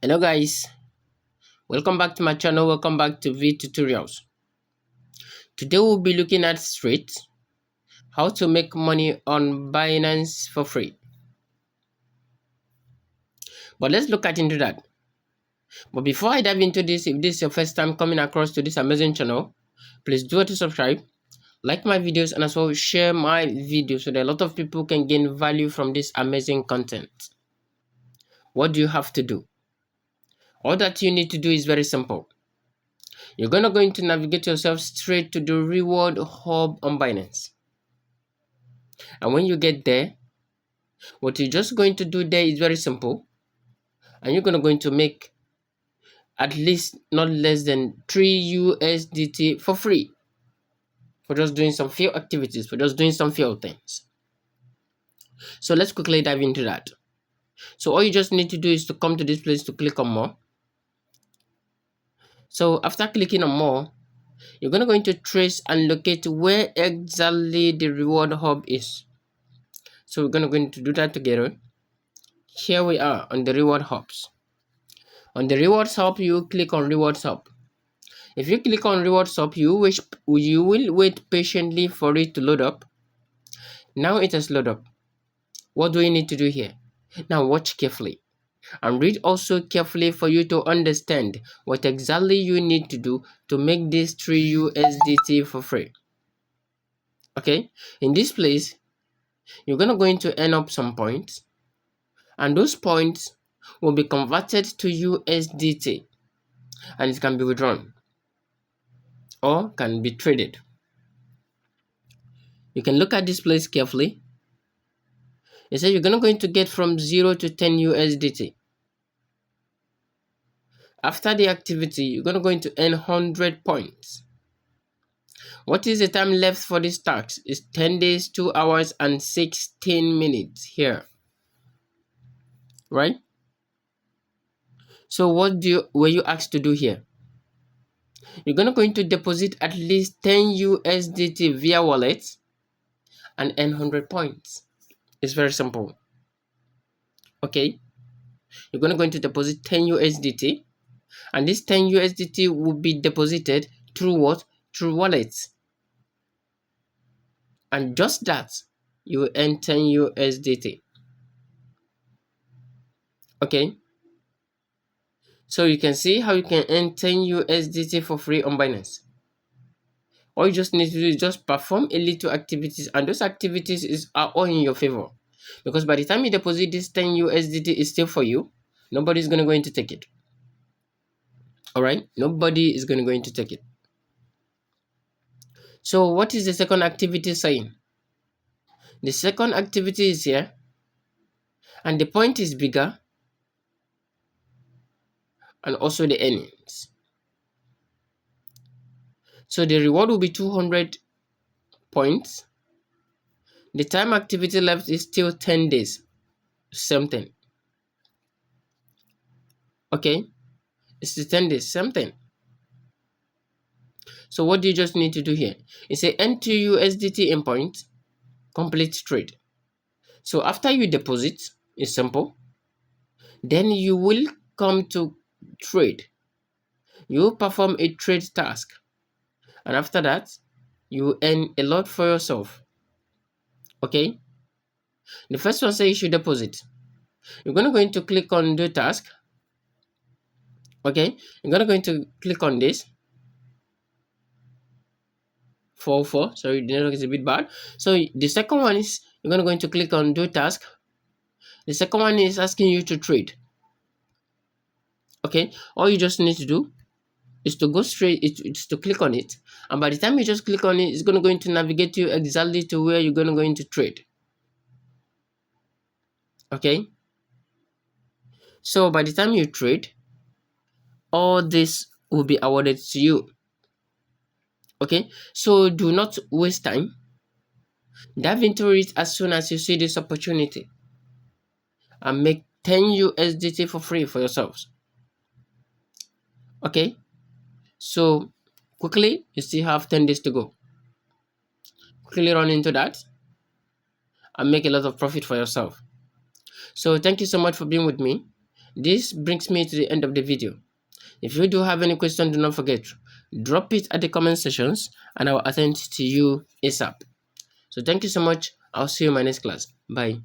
Hello guys, welcome back to my channel. Welcome back to V tutorials. Today we'll be looking at straight how to make money on Binance for free. But let's look at into that. But before I dive into this, if this is your first time coming across to this amazing channel, please do to subscribe, like my videos, and as well share my videos so that a lot of people can gain value from this amazing content. What do you have to do? All that you need to do is very simple. You're going to navigate yourself straight to the reward hub on Binance. And when you get there, what you're just going to do there is very simple. And you're going to make at least not less than 3 USDT for free. For just doing some few activities, for just doing some few things. So let's quickly dive into that. So all you just need to do is to come to this place to click on more. So after clicking on more, you're going to trace and locate where exactly the reward hub is. So we're going to do that together. Here we are on the reward hubs. On the rewards hub, you click on rewards hub. If you click on rewards hub, you will wait patiently for it to load up. Now it has loaded up. What do we need to do here? Now watch carefully and read also carefully for you to understand what exactly you need to do to make this 3 USDT for free. Okay, in this place, you're going to earn up some points, and those points will be converted to USDT and it can be withdrawn or can be traded. You can look at this place carefully. It says you're going to get from 0 to 10 USDT. After the activity, you're going to earn 100 points. What is the time left for this task? It's 10 days, 2 hours, and 16 minutes here. Right? So what were you asked to do here? You're going to deposit at least 10 USDT via wallet and earn 100 points. It's very simple. Okay? You're going to deposit 10 USDT, and this 10 USDT will be deposited through what? Through wallets. And just that, you will earn 10 USDT. Okay? So you can see how you can earn 10 USDT for free on Binance. All you just need to do is just perform a little activities, and those activities are all in your favor. Because by the time you deposit this 10 USDT is still for you, nobody's going to take it. Alright? Nobody is going to take it. So what is the second activity saying? The second activity is here, and the point is bigger, and also the earnings. So the reward will be 200 points. The time activity left is still 10 days. Same thing. Okay? It's the 10 days. Same thing. So what do you just need to do here? It's a enter USDT in point, complete trade. So after you deposit, it's simple. Then you will come to trade. You will perform a trade task. And after that, you earn a lot for yourself. Okay? The first one says you should deposit. You're going to click on do task. Okay? You're going to click on this. 404. Sorry, the network is a bit bad. So the second one is you're going to click on do task. The second one is asking you to trade. Okay? All you just need to do is to go straight, it's to click on it, and by the time you just click on it, it's going to navigate you exactly to where you're going to trade. Okay, so by the time you trade, all this will be awarded to you. Okay, so do not waste time. Dive into it as soon as you see this opportunity and make 10 USDT for free for yourselves. Okay, so quickly, you still have 10 days to go. Quickly run into that and make a lot of profit for yourself. So thank you so much for being with me. This brings me to the end of the video. If you do have any question, do not forget, drop it at the comment sections and I will attend to you ASAP. So thank you so much. I'll see you in my next class. Bye.